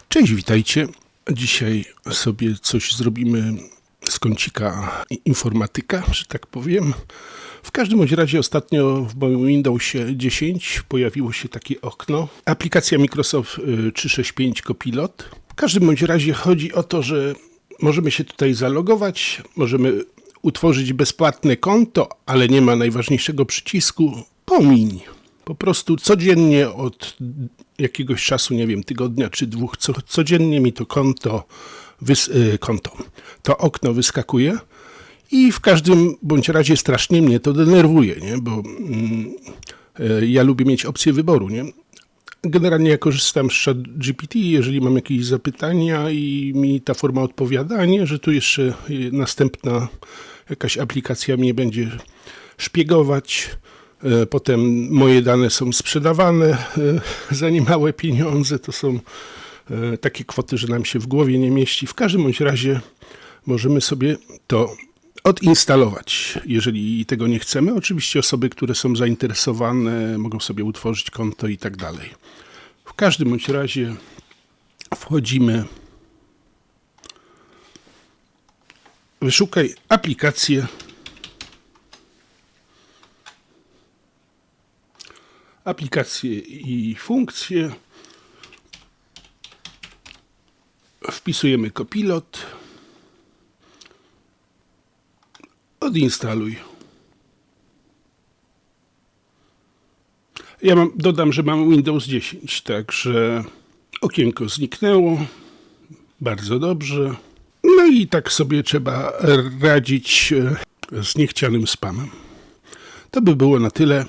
Cześć, witajcie. Dzisiaj sobie coś zrobimy z kącika informatyka, że tak powiem. W każdym bądź razie ostatnio w moim Windowsie 10 pojawiło się takie okno. Aplikacja Microsoft 365 Copilot. W każdym bądź razie chodzi o to, że możemy się tutaj zalogować, możemy utworzyć bezpłatne konto, ale nie ma najważniejszego przycisku pomiń. Po prostu codziennie od jakiegoś czasu, nie wiem, tygodnia czy dwóch, codziennie mi to to okno wyskakuje i w każdym bądź razie strasznie mnie to denerwuje, nie? Bo ja lubię mieć opcję wyboru, nie? Generalnie ja korzystam z ChatGPT, jeżeli mam jakieś zapytania i mi ta forma odpowiada, a nie, że tu jeszcze następna jakaś aplikacja mnie będzie szpiegować. Potem moje dane są sprzedawane za niemałe pieniądze. To są takie kwoty, że nam się w głowie nie mieści. W każdym bądź razie możemy sobie to odinstalować, jeżeli tego nie chcemy. Oczywiście osoby, które są zainteresowane, mogą sobie utworzyć konto i tak dalej. W każdym bądź razie wchodzimy. Wyszukaj aplikację. Aplikacje i funkcje. Wpisujemy Copilot. Odinstaluj. Ja dodam, że mam Windows 10, także okienko zniknęło. Bardzo dobrze. No i tak sobie trzeba radzić z niechcianym spamem. To by było na tyle.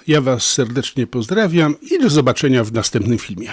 Ja Was serdecznie pozdrawiam i do zobaczenia w następnym filmie.